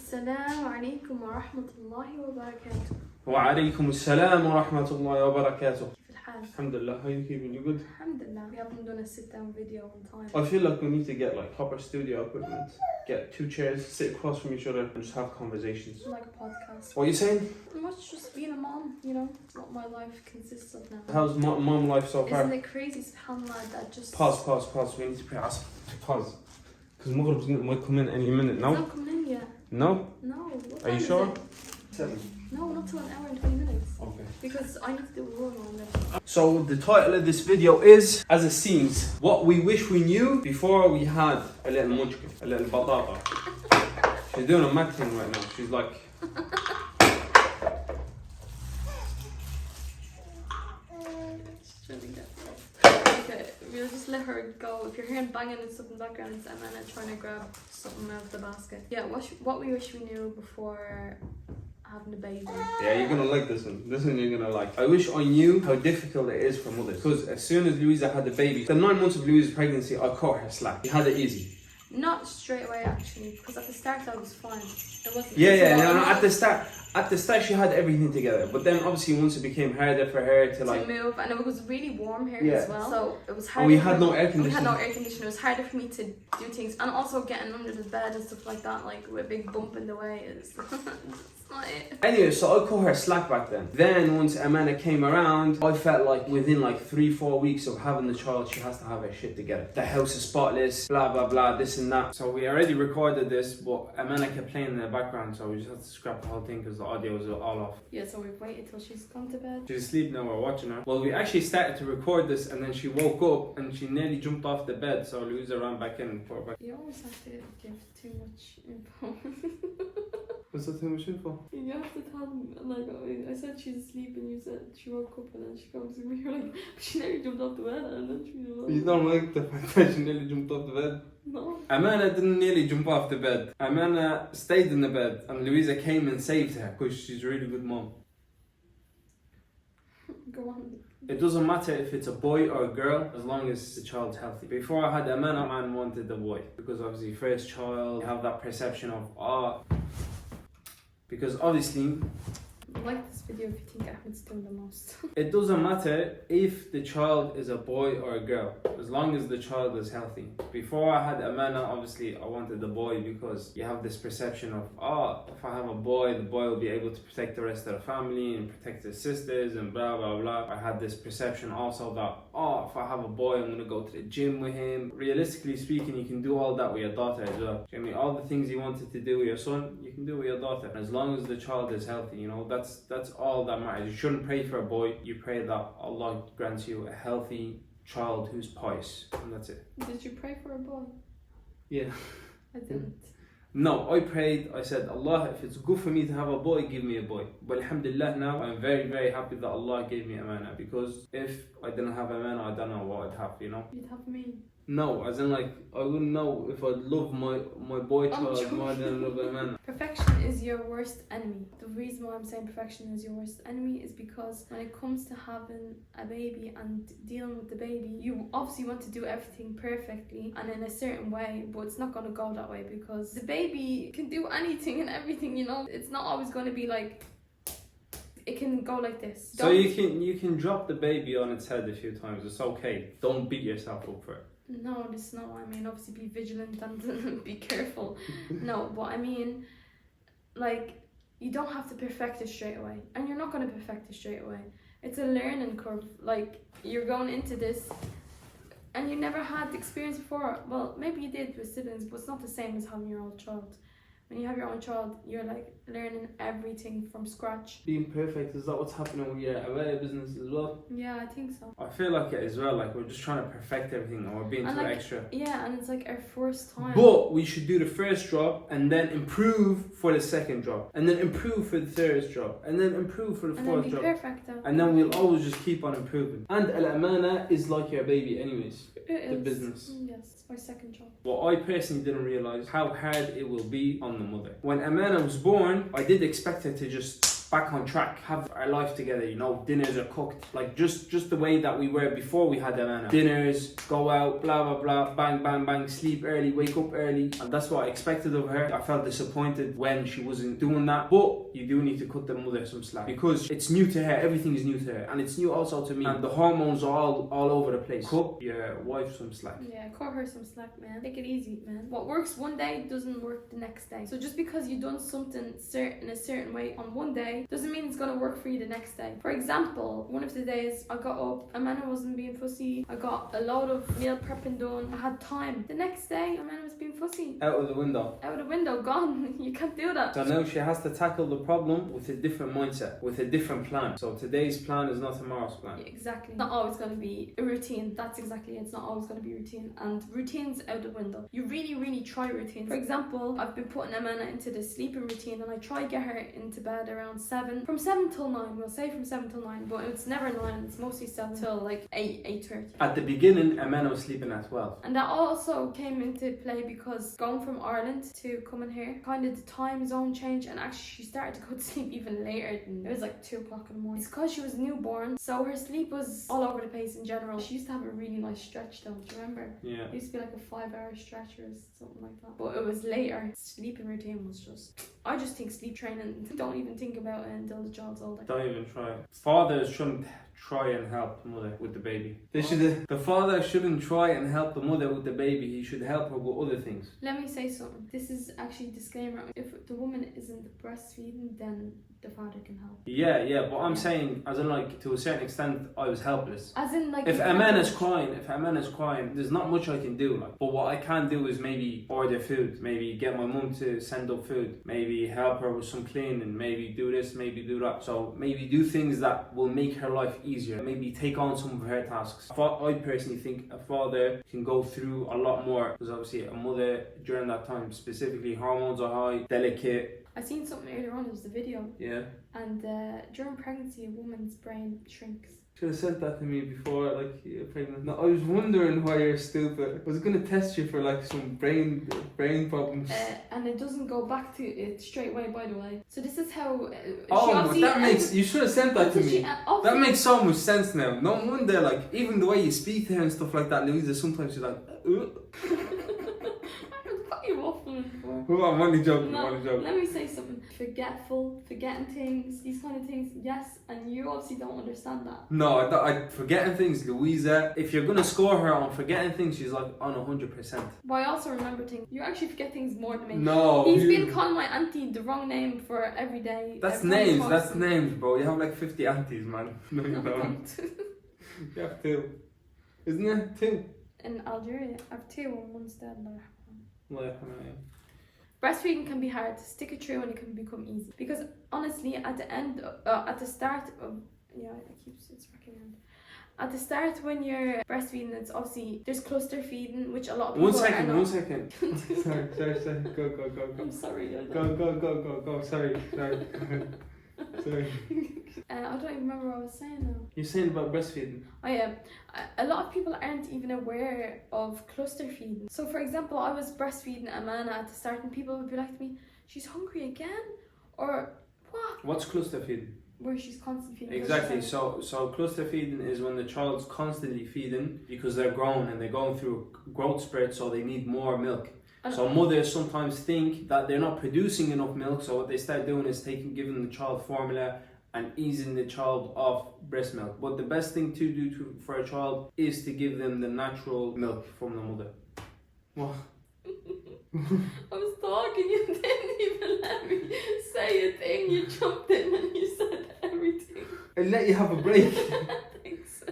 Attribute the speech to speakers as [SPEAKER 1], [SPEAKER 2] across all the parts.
[SPEAKER 1] السلام عليكم ورحمة الله وبركاته.
[SPEAKER 2] وعليكم السلام ورحمة الله وبركاته.
[SPEAKER 1] كيف الحال؟
[SPEAKER 2] Alhamdulillah, how are you keeping? You good?
[SPEAKER 1] Alhamdulillah. We haven't done a sit-down video in time.
[SPEAKER 2] I feel like we need to get like proper studio equipment. Get two chairs, sit across from each other and just have conversations.
[SPEAKER 1] Like a podcast.
[SPEAKER 2] What are you saying?
[SPEAKER 1] Much just being a mom, you know, it's what my life consists of now.
[SPEAKER 2] How's mom life so far?
[SPEAKER 1] Isn't it crazy, subhanAllah, that just...
[SPEAKER 2] Pause. We need to pause. Pause. Because Maghrib might come in any minute now.
[SPEAKER 1] It's not coming in yet.
[SPEAKER 2] No?
[SPEAKER 1] No. What
[SPEAKER 2] Are you
[SPEAKER 1] time
[SPEAKER 2] sure?
[SPEAKER 1] is it?
[SPEAKER 2] 7.
[SPEAKER 1] No, not till an hour and 20 minutes.
[SPEAKER 2] Okay.
[SPEAKER 1] Because I need to do a run on it.
[SPEAKER 2] So the title of this video is, as it seems, what we wish we knew before we had a little munchkin, a little batata. She's doing a mad thing right now. She's like...
[SPEAKER 1] Okay, we'll just let her go. If you're hearing banging and stuff in the background, it's Amanda trying to grab something out of the basket. Yeah, what we wish we knew before having a baby.
[SPEAKER 2] Yeah, you're gonna like this one. This one you're gonna like. I wish I knew how difficult it is for mothers. Because as soon as Louisa had the baby, the 9 months of Louisa's pregnancy, I caught her slack. You had it easy.
[SPEAKER 1] Not straight away actually, because at the start I was fine. It wasn't.
[SPEAKER 2] No, at the start she had everything together, but then obviously once it became harder for her to like
[SPEAKER 1] move, and it was really warm here as well, so it was hard.
[SPEAKER 2] And we had no air conditioning.
[SPEAKER 1] It was harder for me to do things, and also getting under the bed and stuff like that, like with a big bump in the way is it's not it.
[SPEAKER 2] Anyway, so I caught her slack back then. Then once Amanda came around, I felt like within like 3-4 weeks of having the child, she has to have her shit together. The house is spotless, blah blah blah, this and that. So we already recorded this, but Amanda kept playing in the background, so we just had to scrap the whole thing because the audio was all off.
[SPEAKER 1] Yeah, so we've waited till she's gone to bed.
[SPEAKER 2] She's asleep now, we're watching her. Well, we actually started to record this and then she woke up and she nearly jumped off the bed, so Louisa ran back in and put her back.
[SPEAKER 1] You always have to give too much info.
[SPEAKER 2] What's that too much info?
[SPEAKER 1] You have to tell them, like, I said she's asleep and you said she woke up and then she comes to me, you're like, she nearly jumped off the bed and then she was like...
[SPEAKER 2] You don't like the fact that she nearly jumped off the bed?
[SPEAKER 1] No.
[SPEAKER 2] Amanda didn't nearly jump off the bed. Amanda stayed in the bed and Louisa came and saved her because she's a really good mom.
[SPEAKER 1] Go on.
[SPEAKER 2] It doesn't matter if it's a boy or a girl as long as the child's healthy. Before I had Amanda, man wanted the boy because obviously first child, you have that perception of because obviously
[SPEAKER 1] Like this video if you think Ahmed's doing the most.
[SPEAKER 2] it doesn't matter if the child is a boy or a girl as long as the child is healthy. Before I had Amanda, obviously I wanted the boy because you have this perception of if I have a boy, the boy will be able to protect the rest of the family and protect his sisters and blah blah blah. I had this perception also that if I have a boy, I'm gonna go to the gym with him. Realistically speaking, you can do all that with your daughter as well. I mean, all the things you wanted to do with your son, you can do with your daughter. As long as the child is healthy, you know, that's all that matters. You shouldn't pray for a boy. You pray that Allah grants you a healthy child who's pious, and that's it.
[SPEAKER 1] Did you pray for a boy?
[SPEAKER 2] Yeah.
[SPEAKER 1] I didn't.
[SPEAKER 2] No, I prayed, I said, Allah, if it's good for me to have a boy, give me a boy. But alhamdulillah, now I'm very, very happy that Allah gave me a man, because if I didn't have a man, I don't know what I'd have, you know?
[SPEAKER 1] You'd have me.
[SPEAKER 2] No, as in like, I wouldn't know if I'd love my boy child more than I love a man.
[SPEAKER 1] Perfection is your worst enemy. The reason why I'm saying perfection is your worst enemy is because when it comes to having a baby and dealing with the baby, you obviously want to do everything perfectly and in a certain way, but it's not going to go that way because the baby can do anything and everything, you know? It's not always going to be like, it can go like this.
[SPEAKER 2] So you can drop the baby on its head a few times, it's okay. Don't beat yourself up for it.
[SPEAKER 1] No, this is not what I mean. Obviously be vigilant and be careful. No, but I mean, like, you don't have to perfect it straight away. And you're not going to perfect it straight away. It's a learning curve. Like, you're going into this and you never had the experience before. Well, maybe you did with siblings, but it's not the same as having your own child. When you have your own child, you're like learning everything from scratch. Being
[SPEAKER 2] perfect, is that what's happening with your away business as well?
[SPEAKER 1] Yeah, I think so.
[SPEAKER 2] I feel like it as well, like we're just trying to perfect everything and we're being too extra.
[SPEAKER 1] Yeah, and it's like our first time.
[SPEAKER 2] But we should do the first drop and then improve for the second drop. And then improve for the third drop. And then improve for the fourth drop.
[SPEAKER 1] Perfect though.
[SPEAKER 2] And then we'll always just keep on improving. And Al-Amana is like your baby anyways.
[SPEAKER 1] It
[SPEAKER 2] the
[SPEAKER 1] is.
[SPEAKER 2] Business.
[SPEAKER 1] Yes, it's my second job.
[SPEAKER 2] Well, I personally didn't realise how hard it will be on the mother. When Amana was born, I did expect her to just back on track, have our life together, you know, dinners are cooked, like just the way that we were before we had Amana. Dinners, go out, blah blah blah, bang bang bang, sleep early, wake up early, and that's what I expected of her. I felt disappointed when she wasn't doing that, but you do need to cut the mother some slack because it's new to her, everything is new to her, and it's new also to me, and the hormones are all over the place. Cut your wife some slack.
[SPEAKER 1] Yeah, cut her some slack, man. Take it easy, man. What works one day doesn't work the next day. So just because you've done something in a certain way on one day doesn't mean it's gonna work for you the next day. For example, one of the days I got up, Amanda wasn't being fussy, I got a lot of meal prepping done, I had time. The next day, Amanda was being fussy.
[SPEAKER 2] Out of the window.
[SPEAKER 1] Out of the window, gone. You can't do that.
[SPEAKER 2] So now she has to tackle the problem with a different mindset, with a different plan. So today's plan is not tomorrow's plan.
[SPEAKER 1] Exactly. It's not always going to be a routine. That's exactly it. It's not always going to be routine. And routine's out the window. You really try routine. For example, I've been putting Amanda into the sleeping routine and I try to get her into bed around 7. From 7 till 9. We'll say from 7 till 9. But it's never 9. It's mostly 7 till like 8:30.
[SPEAKER 2] At the beginning, Amanda was sleeping at 12.
[SPEAKER 1] And that also came into play because going from Ireland to coming here, kind of the time zone change, and actually she started to go to sleep even later than it was like 2 o'clock in the morning. It's because she was newborn, so her sleep was all over the place in general. She used to have a really nice stretch though, do you remember?
[SPEAKER 2] Yeah.
[SPEAKER 1] It used to be like a 5-hour stretch or something like that. But it was later. Sleeping routine was just, I just think sleep training, don't even think about it until the child's older.
[SPEAKER 2] Don't even try. Fathers shouldn't try and help the mother with the baby. The father shouldn't try and help the mother with the baby. He should help her with other things.
[SPEAKER 1] Let me say something. This is actually a disclaimer. If the woman isn't breastfeeding, then the father can help.
[SPEAKER 2] Yeah, but I'm saying, as in like, to a certain extent, I was helpless.
[SPEAKER 1] As in like...
[SPEAKER 2] If Amanda's crying, there's not much I can do. Like, but what I can do is maybe order food, maybe get my mum to send up food, maybe help her with some cleaning, maybe do this, maybe do that. So maybe do things that will make her life easier, maybe take on some of her tasks. I personally think a father can go through a lot more, because obviously a mother during that time, specifically, hormones are high, delicate.
[SPEAKER 1] I seen something earlier on, it was the video.
[SPEAKER 2] Yeah.
[SPEAKER 1] And during pregnancy, a woman's brain shrinks.
[SPEAKER 2] Should have sent that to me before, like, you're pregnant. No, I was wondering why you're stupid. I was gonna test you for like some brain problems.
[SPEAKER 1] And it doesn't go back to it straight away, by the way. So this is how.
[SPEAKER 2] You should have sent that to me. That makes so much sense now. No wonder, like, even the way you speak to her and stuff like that, Louisa, sometimes you're like,
[SPEAKER 1] What are you waffling for?
[SPEAKER 2] Well, I'm only joking.
[SPEAKER 1] Let me say something. Forgetful, forgetting things, these kind of things, yes, and you obviously don't understand that.
[SPEAKER 2] No, I forgetting things, Louisa. If you're gonna score her on forgetting things, she's like on 100%.
[SPEAKER 1] But I also remember things. You actually forget things more than me.
[SPEAKER 2] No.
[SPEAKER 1] He's been calling my auntie the wrong name for every day.
[SPEAKER 2] That's names, bro. You have like 50 aunties, man. No, you
[SPEAKER 1] No,
[SPEAKER 2] don't. You have 2. Isn't it 2?
[SPEAKER 1] In Algeria, I have 2 and one's dead. Breastfeeding can be hard. Stick it through and it can become easy. Because honestly, at the start, it's fucking end. At the start, when you're breastfeeding, it's obviously there's cluster feeding, which a lot of people.
[SPEAKER 2] 1 second. Sorry. Go.
[SPEAKER 1] I'm sorry.
[SPEAKER 2] Go. Sorry. Sorry.
[SPEAKER 1] I don't even remember what I was saying now.
[SPEAKER 2] You're saying about breastfeeding.
[SPEAKER 1] Oh yeah, a lot of people aren't even aware of cluster feeding. So for example, I was breastfeeding Amana at the start and people would be like to me, she's hungry again? Or what?
[SPEAKER 2] What's cluster feeding?
[SPEAKER 1] Where she's constantly feeding.
[SPEAKER 2] Exactly, so cluster feeding is when the child's constantly feeding because they're grown and they're going through growth spurts, so they need more milk. So mothers sometimes think that they're not producing enough milk, so what they start doing is giving the child formula and easing the child off breast milk. But the best thing to do for a child is to give them the natural milk from the mother. What?
[SPEAKER 1] I was talking, you didn't even let me say a thing. You jumped in and you said everything.
[SPEAKER 2] I let you have a break.
[SPEAKER 1] Thanks.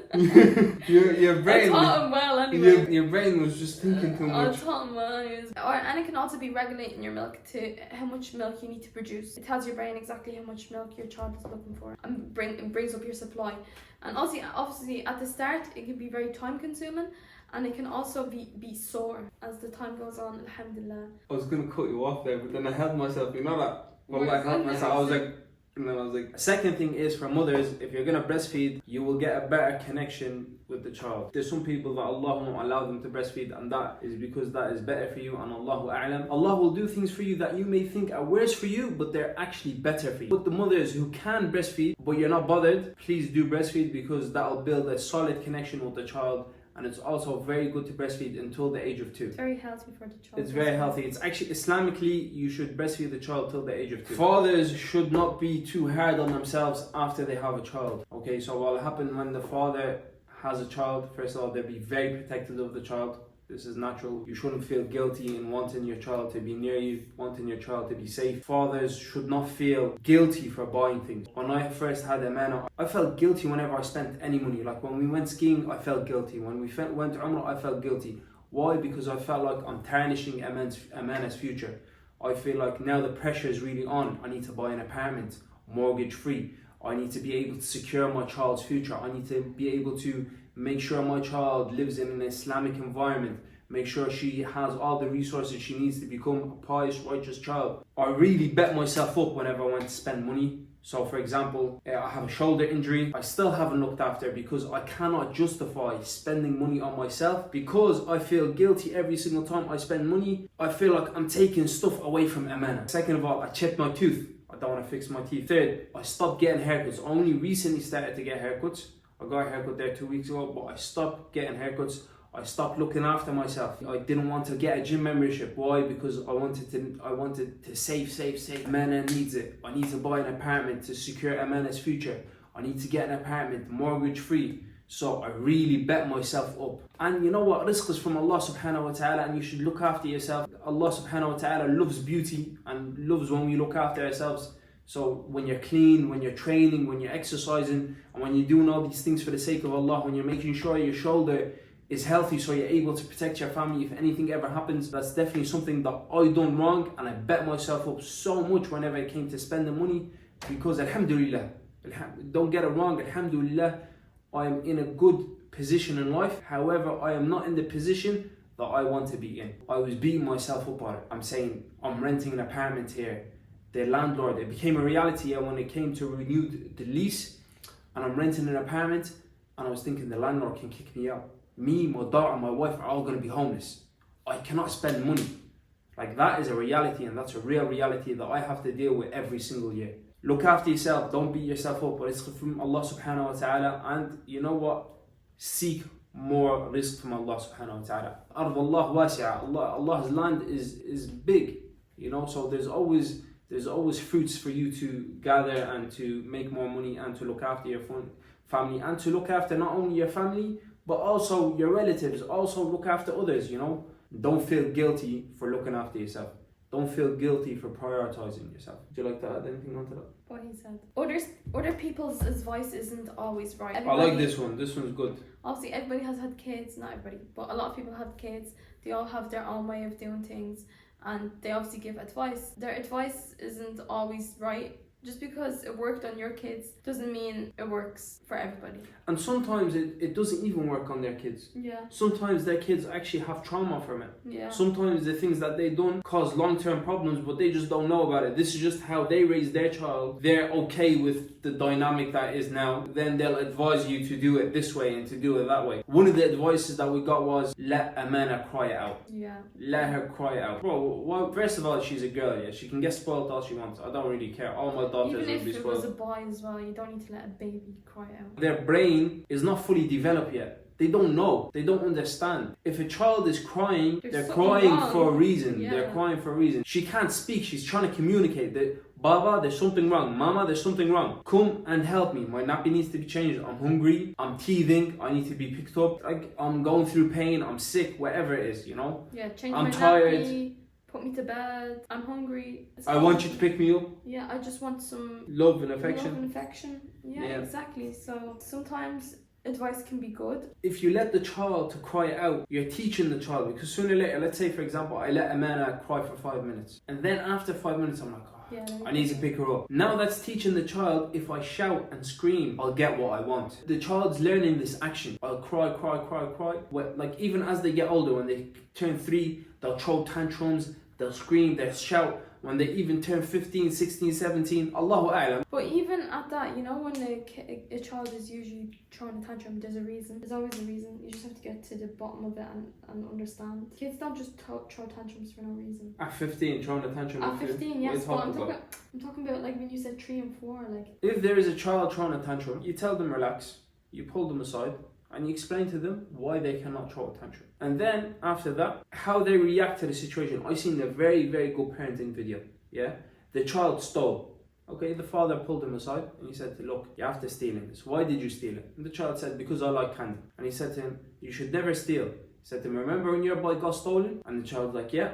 [SPEAKER 2] your brain.
[SPEAKER 1] I taught him well anyway.
[SPEAKER 2] Your brain was just thinking too much.
[SPEAKER 1] I taught him well anyways. And it can also be regulating your milk to how much milk you need to produce. It tells your brain exactly how much milk your child is looking for and it brings up your supply. And also, obviously, at the start, it can be very time consuming. And it can also be sore as the time goes on, alhamdulillah.
[SPEAKER 2] I was going to cut you off there, but then I held myself, you know that? Well, I held myself, I was like, And then I was like, second thing is for mothers, if you're gonna breastfeed, you will get a better connection with the child. There's some people that Allah won't allow them to breastfeed, and that is because that is better for you, and Allahu A'lam. Allah will do things for you that you may think are worse for you, but they're actually better for you. But the mothers who can breastfeed, but you're not bothered, please do breastfeed, because that'll build a solid connection with the child. And it's also very good to breastfeed until the age of 2.
[SPEAKER 1] It's very healthy for the child.
[SPEAKER 2] It's very healthy. It's actually, Islamically, you should breastfeed the child till the age of 2. Fathers should not be too hard on themselves after they have a child. Okay, so what will happen when the father has a child? First of all, they'll be very protective of the child. This is natural. You shouldn't feel guilty in wanting your child to be near you, wanting your child to be safe. Fathers should not feel guilty for buying things. When I first had a man, I felt guilty whenever I spent any money. Like when we went skiing, I felt guilty. When we went to Umrah, I felt guilty. Why? Because I felt like I'm tarnishing a man's future. I feel like now the pressure is really on. I need to buy an apartment, mortgage free. I need to be able to secure my child's future. I need to be able to make sure my child lives in an Islamic environment. Make sure she has all the resources she needs to become a pious, righteous child. I really bet myself up whenever I went to spend money. So for example, I have a shoulder injury. I still haven't looked after because I cannot justify spending money on myself, because I feel guilty every single time I spend money. I feel like I'm taking stuff away from Amana. Second of all, I chipped my tooth. I don't want to fix my teeth. Third, I stopped getting haircuts. I only recently started to get haircuts. I got a haircut there 2 weeks ago, but I stopped getting haircuts. I stopped looking after myself. I didn't want to get a gym membership. Why? Because I wanted to save. Amana needs it. I need to buy an apartment to secure Amana's future. I need to get an apartment mortgage free. So I really bet myself up. And you know what? Rizq is from Allah subhanahu wa ta'ala, and you should look after yourself. Allah subhanahu wa ta'ala loves beauty and loves when we look after ourselves. So when you're clean, when you're training, when you're exercising, and when you're doing all these things for the sake of Allah, when you're making sure your shoulder is healthy so you're able to protect your family if anything ever happens, that's definitely something that I done wrong, and I bet myself up so much whenever it came to spending money, because alhamdulillah, don't get it wrong, alhamdulillah, I am in a good position in life. However, I am not in the position that I want to be in. I was beating myself up on it. I'm saying I'm renting an apartment here. The landlord, it became a reality when it came to renew the lease, and I'm renting an apartment, and I was thinking the landlord can kick me out. Me, my daughter, my wife are all going to be homeless. I cannot spend money. Like, that is a reality, and that's a real reality that I have to deal with every single year. Look after yourself, don't beat yourself up, but it's from Allah subhanahu wa ta'ala, and you know what? Seek more rizq from Allah subhanahu wa ta'ala. Ard Allah wasi'a. Allah's land is big, you know, so there's always fruits for you to gather and to make more money and to look after your family, and to look after not only your family but also your relatives. Also look after others, you know. Don't feel guilty for looking after yourself. Don't feel guilty for prioritizing yourself. Would you like to add anything onto that?
[SPEAKER 1] What he said. Other people's advice isn't always right.
[SPEAKER 2] I like this one. This one's good.
[SPEAKER 1] Obviously, everybody has had kids. Not everybody, but a lot of people have kids. They all have their own way of doing things, and they obviously give advice. Their advice isn't always right. Just because it worked on your kids doesn't mean it works for everybody. And
[SPEAKER 2] sometimes it doesn't even work on their kids.
[SPEAKER 1] Yeah.
[SPEAKER 2] Sometimes their kids actually have trauma from it.
[SPEAKER 1] Yeah.
[SPEAKER 2] Sometimes the things that they done cause long-term problems, but they just don't know about it. This is just how they raise their child. They're okay with the dynamic that is now. Then they'll advise you to do it this way and to do it that way. One of the advices that we got was, let Amana cry out.
[SPEAKER 1] Yeah.
[SPEAKER 2] Let her cry out. Bro, well, first of all, she's a girl, yeah. She can get spoiled all she wants. I don't really care. All my daughters
[SPEAKER 1] even
[SPEAKER 2] will be
[SPEAKER 1] if it
[SPEAKER 2] spoiled.
[SPEAKER 1] was a boy as well, you don't need to let a baby cry out.
[SPEAKER 2] Their brain is not fully developed yet. They don't know. They don't understand. If a child is crying, they're crying wrong. For a reason. Yeah. They're crying for a reason. She can't speak. She's trying to communicate. Baba, there's something wrong. Mama, there's something wrong. Come and help me. My nappy needs to be changed. I'm hungry. I'm teething. I need to be picked up. Like, I'm going through pain. I'm sick. Whatever it is, you know?
[SPEAKER 1] Yeah, change
[SPEAKER 2] I'm
[SPEAKER 1] my
[SPEAKER 2] tired.
[SPEAKER 1] Nappy. Put me to bed. I'm hungry.
[SPEAKER 2] I want you to pick me up.
[SPEAKER 1] Yeah, I just want some
[SPEAKER 2] love and affection.
[SPEAKER 1] Yeah, exactly. So sometimes advice can be good. If
[SPEAKER 2] you let the child to cry out, you're teaching the child, because sooner or later, let's say for example, I let Amana cry for 5 minutes, and then after 5 minutes I'm like, I need to pick her up. Now that's teaching the child, if I shout and scream, I'll get what I want. The child's learning this action. I'll cry. Like, even as they get older, when they turn 3, they'll throw tantrums, they'll scream, they'll shout. when they even turn 15, 16, 17, Allahu A'lam.
[SPEAKER 1] But even at that, you know, when a child is usually throwing a tantrum, there's a reason. There's always a reason. You just have to get to the bottom of it and understand. Kids don't just throw tantrums for no reason.
[SPEAKER 2] At 15, throwing a tantrum.
[SPEAKER 1] At 15, yes, but I'm talking about like when you said 3 and 4, like.
[SPEAKER 2] If there is a child throwing a tantrum, you tell them relax, you pull them aside, and you explain to them why they cannot throw a tantrum. And then after that, how they react to the situation. I seen a very, very good parenting video. Yeah, the child stole. Okay, the father pulled him aside and he said, look, you have to steal this. Why did you steal it? And the child said, because I like candy. And he said to him, you should never steal. He said to him, remember when your bike got stolen? And the child was like, yeah.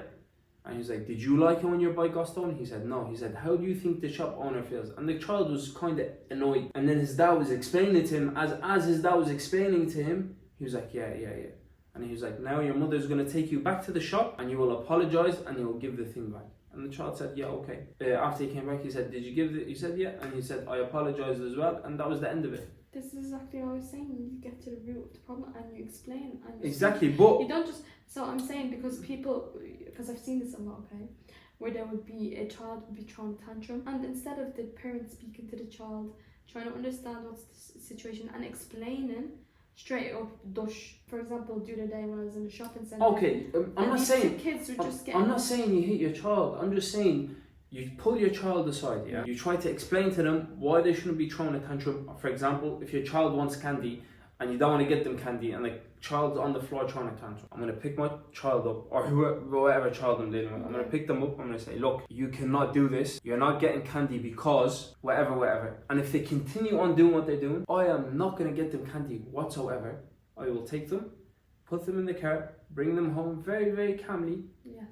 [SPEAKER 2] And he's like, did you like it when your bike got stolen? He said, no. He said, how do you think the shop owner feels? And the child was kind of annoyed. And then his dad was explaining it to him. As his dad was explaining to him, he was like, yeah. And he was like, now your mother's going to take you back to the shop and you will apologize and you will give the thing back. And the child said, yeah, okay. After he came back, he said, did you give it? He said, yeah. And he said, I apologized as well. And that was the end of it.
[SPEAKER 1] This is exactly what I was saying. You get to the root of the problem and you explain. And
[SPEAKER 2] exactly, but
[SPEAKER 1] you don't just. So I'm saying because I've seen this a lot, okay, where there would be a child would be throwing a tantrum, and instead of the parent speaking to the child, trying to understand what's the situation and explaining straight up, dush. For example, the other day when I was in the shopping centre.
[SPEAKER 2] Okay, I'm not saying
[SPEAKER 1] kids were just getting.
[SPEAKER 2] I'm not saying you hit your child. I'm just saying. You pull your child aside, yeah? You try to explain to them why they shouldn't be throwing a tantrum. For example, if your child wants candy and you don't want to get them candy and the child's on the floor throwing a tantrum, I'm going to pick my child up, or whoever child I'm dealing with, I'm going to pick them up, I'm going to say, look, you cannot do this. You're not getting candy because whatever. And if they continue on doing what they're doing, I am not going to get them candy whatsoever. I will take them, put them in the car, bring them home very, very calmly.
[SPEAKER 1] Yes.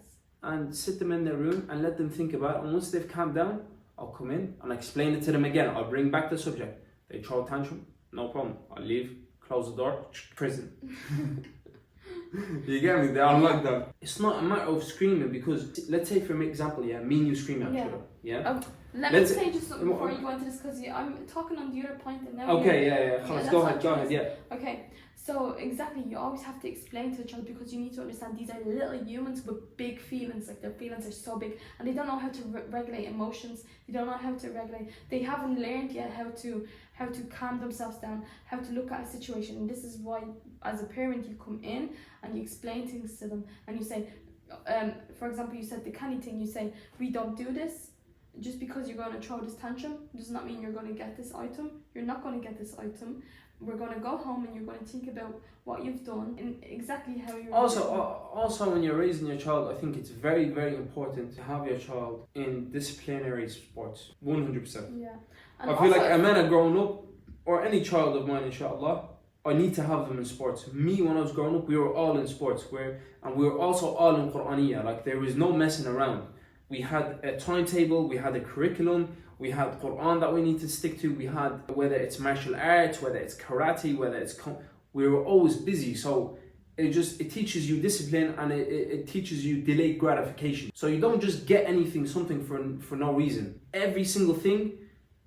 [SPEAKER 2] And sit them in their room and let them think about it. And once they've calmed down, I'll come in and explain it to them again. I'll bring back the subject. They throw a tantrum, no problem. I'll leave, close the door, prison. You get me? They're on lockdown. It's not a matter of screaming because, let's say for example, me and you scream at each other. Yeah?
[SPEAKER 1] Let me say just something before you go into this because I'm talking on the other point and now.
[SPEAKER 2] Okay, yeah. Go ahead, yeah.
[SPEAKER 1] Okay. So exactly, you always have to explain to the child because you need to understand these are little humans with big feelings, like their feelings are so big and they don't know how to regulate emotions. They don't know how to regulate. They haven't learned yet how to calm themselves down, how to look at a situation. And this is why, as a parent, you come in and you explain things to them and you say, for example, you said the candy thing. You say, we don't do this. Just because you're going to throw this tantrum does not mean you're going to get this item. You're not going to get this item. We're going to go home and you're going to think about what you've done and exactly how you're.
[SPEAKER 2] Also, when you're raising your child, I think it's very, very important to have your child in disciplinary sports. 100%.
[SPEAKER 1] Yeah.
[SPEAKER 2] And I feel like a man growing up, or any child of mine, inshallah, I need to have them in sports. Me, when I was growing up, we were all in sports, and we were also all in Qur'aniyya. Like there was no messing around. We had a timetable, we had a curriculum. We had Quran that we need to stick to. We had, whether it's martial arts, whether it's karate, whether it's... we were always busy. So it teaches you discipline and it teaches you delayed gratification. So you don't just get something for no reason. Every single thing,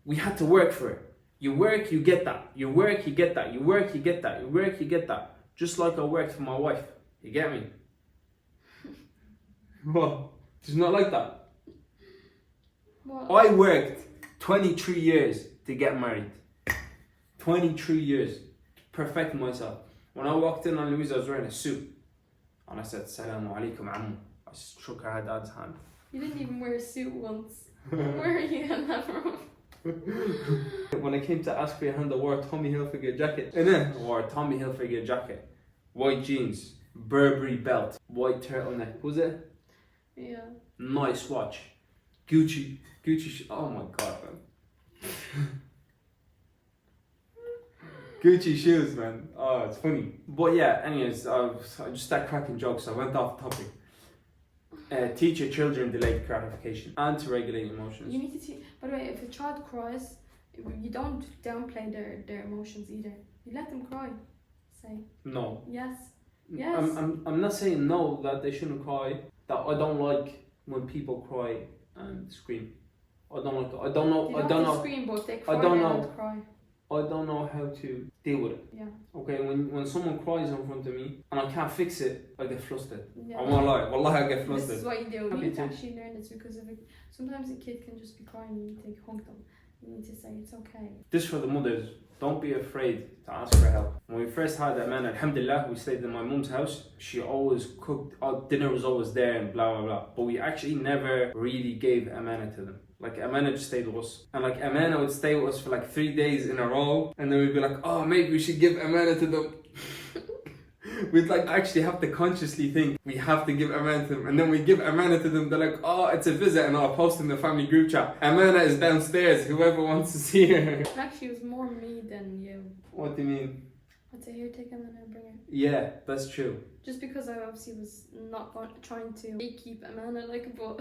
[SPEAKER 2] we had to work for it. You work, you get that. You work, you get that. You work, you get that. You work, you get that. Just like I worked for my wife. You get me? What? It's not like that. I worked 23 years to get married. 23 years. Perfect myself. When I walked in on Louise, I was wearing a suit. And I said, Salamu alaikum ammu. I shook her dad's hand.
[SPEAKER 1] You didn't even wear a suit once. Where are you in that from?
[SPEAKER 2] When I came to ask for your hand, I wore a Tommy Hilfiger jacket. And then I wore a Tommy Hilfiger jacket. White jeans. Burberry belt. White turtleneck. Was it?
[SPEAKER 1] Yeah.
[SPEAKER 2] Nice watch. Gucci, oh my god, man. Gucci shoes, man. Oh, it's funny. But yeah, anyways, I just started cracking jokes, so I went off topic. Teach your children delayed gratification and to regulate emotions.
[SPEAKER 1] You need to teach. By the way, if a child cries, you don't downplay their emotions either. You let them cry. Say. No. Yes. Yes.
[SPEAKER 2] I'm not saying no that they shouldn't cry. That I don't like when people cry and scream. I don't know.
[SPEAKER 1] Scream, but if they cry, they don't cry.
[SPEAKER 2] I don't know how to deal with it.
[SPEAKER 1] Yeah.
[SPEAKER 2] Okay, when someone cries in front of me and I can't fix it, I get flustered.
[SPEAKER 1] Yeah.
[SPEAKER 2] I won't lie. Wallahi, I get flustered.
[SPEAKER 1] This is what you do. You
[SPEAKER 2] Happy
[SPEAKER 1] need to
[SPEAKER 2] to.
[SPEAKER 1] actually learn this because sometimes a kid can just be crying and you need to hug them. You need to say it's okay.
[SPEAKER 2] This for the mothers. Don't be afraid to ask for help. When we first had that man, alhamdulillah, we stayed in my mum's house. She always cooked, dinner was always there and blah, blah, blah. But we actually never really gave amana to them. Like Amana just stayed with us. And like Amana would stay with us for like 3 days in a row. And then we'd be like, oh, maybe we should give Amana to them. We'd like actually have to consciously think we have to give Amana to them. And then we give Amana to them. They're like, oh, it's a visit. And I'll post in the family group chat. Amana is downstairs. Whoever wants to see her.
[SPEAKER 1] Actually, it was more me than you.
[SPEAKER 2] What do you mean?
[SPEAKER 1] I'd say, here, take Amana and bring her.
[SPEAKER 2] Yeah, that's true.
[SPEAKER 1] Just because I obviously was not trying to keep Amana, like, but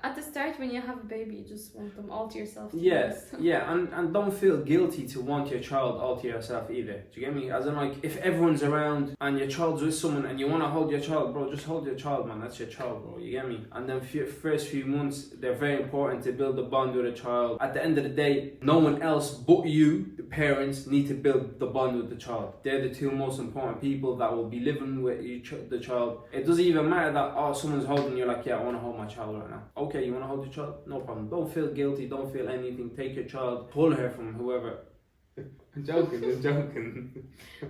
[SPEAKER 1] at the start when you have a baby, you just want them all to yourself.
[SPEAKER 2] Yeah, and don't feel guilty to want your child all to yourself either. Do you get me? As in, like, if everyone's around and your child's with someone and you want to hold your child, bro, just hold your child, man. That's your child, bro. You get me? And then first few months, they're very important to build a bond with a child. At the end of the day, no one else but you, the parents, need to build the bond with the child. They're the two most important people that will be living with the child. It doesn't even matter that, oh, someone's holding you, like, yeah, I want to hold my child right now. Okay, you want to hold your child? No problem. Don't feel guilty. Don't feel anything. Take your child. Pull her from whoever. I'm joking.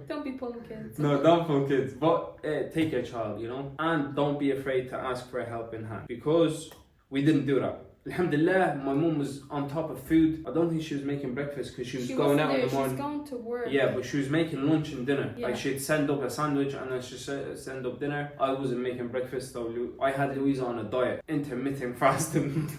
[SPEAKER 1] Don't be pulling kids.
[SPEAKER 2] No, don't pull kids. But take your child, you know? And don't be afraid to ask for a helping hand. Because we didn't do that. Alhamdulillah, my mum was on top of food. I don't think she was making breakfast because she was going out in the morning.
[SPEAKER 1] She was going to work.
[SPEAKER 2] Yeah, but she was making lunch and dinner.
[SPEAKER 1] Yeah.
[SPEAKER 2] Like, she'd send up a sandwich and then she'd send up dinner. I wasn't making breakfast though. I had Louisa on a diet, intermittent fasting.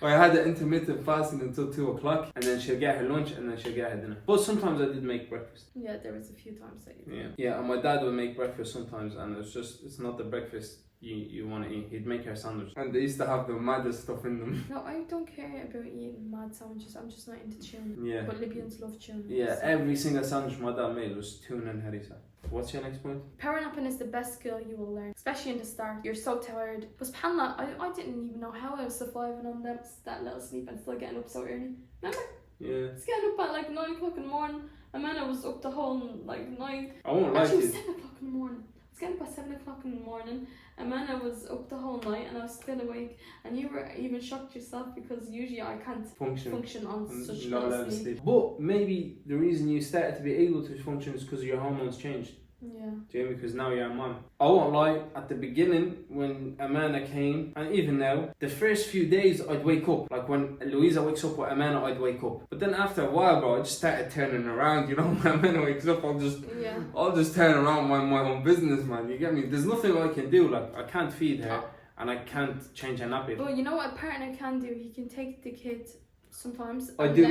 [SPEAKER 2] I had the intermittent fasting until 2 o'clock, and then she'll get her lunch and then she'll get her dinner. But sometimes I did make breakfast.
[SPEAKER 1] Yeah, there was a few times that you did.
[SPEAKER 2] Yeah, and my dad would make breakfast sometimes, and it's not the breakfast you want to eat. He'd make her sandwich, and they used to have the maddest stuff in them.
[SPEAKER 1] No, I don't care about eating mad sandwiches. I'm just not into tuna.
[SPEAKER 2] Yeah.
[SPEAKER 1] But Libyans love tuna.
[SPEAKER 2] Yeah,
[SPEAKER 1] so.
[SPEAKER 2] every single sandwich my dad made was tuna and harissa. What's your next point?
[SPEAKER 1] Power napping is the best skill you will learn, especially in the start. You're so tired. But SubhanAllah, I didn't even know how I was surviving on that little sleep and still getting up so early. Remember?
[SPEAKER 2] Yeah.
[SPEAKER 1] I was getting up at like 9 o'clock in the morning, and then I was up the whole like 9.
[SPEAKER 2] I won't lie to
[SPEAKER 1] Actually,
[SPEAKER 2] you.
[SPEAKER 1] it was 7 o'clock in the morning. I was getting up at 7 o'clock in the morning, and then I was up the whole night, and I was still awake. And you were even shocked yourself because usually I can't function on such little sleep.
[SPEAKER 2] But maybe the reason you started to be able to function is because your hormones changed.
[SPEAKER 1] Yeah.
[SPEAKER 2] Do you know, because now you're a mom. I won't lie, at the beginning when Amana came, and even now, the first few days I'd wake up. Like when Louisa wakes up with Amana, I'd wake up. But then after a while, bro, I just started turning around. You know, when Amana wakes up, I'll just turn around my own business, man. You get me? There's nothing I can do. Like, I can't feed her, and I can't change her nappy.
[SPEAKER 1] But you know what a partner can do? He can take the kid sometimes.
[SPEAKER 2] I do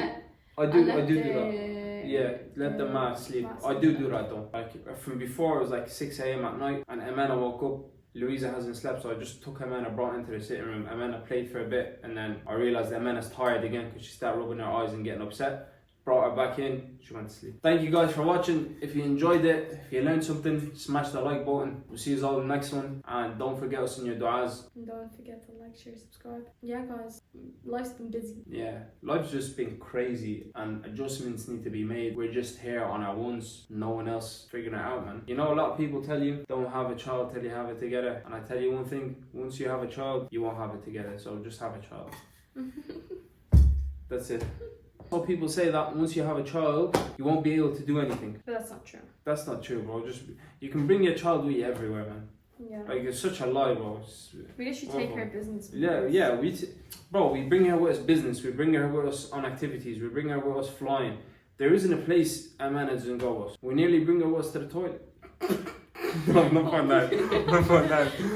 [SPEAKER 2] do that. Yeah, let the man sleep. I do that though. Like from before, it was like 6 a.m. at night, and Amana woke up. Louisa hasn't slept, so I just took Amana, brought her into the sitting room. Amana played for a bit, and then I realised Amana's tired again because she started rubbing her eyes and getting upset. Brought her back in, she went to sleep. Thank you guys for watching. If you enjoyed it, if you learned something, smash the like button. We'll see you all in the next one, and don't forget us in your du'as.
[SPEAKER 1] And don't forget to like, share, subscribe. Yeah guys, life's been busy.
[SPEAKER 2] Yeah, life's just been crazy and adjustments need to be made. We're just here on our ones, no one else figuring it out, man. You know, a lot of people tell you don't have a child till you have it together, and I tell you one thing, once you have a child, you won't have it together, so just have a child. That's it. Some people say that once you have a child, you won't be able to do anything.
[SPEAKER 1] But that's not true.
[SPEAKER 2] That's not true, bro. You can bring your child with you everywhere, man.
[SPEAKER 1] Yeah.
[SPEAKER 2] Like, it's such a lie, bro.
[SPEAKER 1] We actually take her business.
[SPEAKER 2] Yeah. We bring her with us business. We bring her with us on activities. We bring her with us flying. There isn't a place Amana doesn't go with us. We nearly bring her with us to the toilet. No, not for that. Not for that.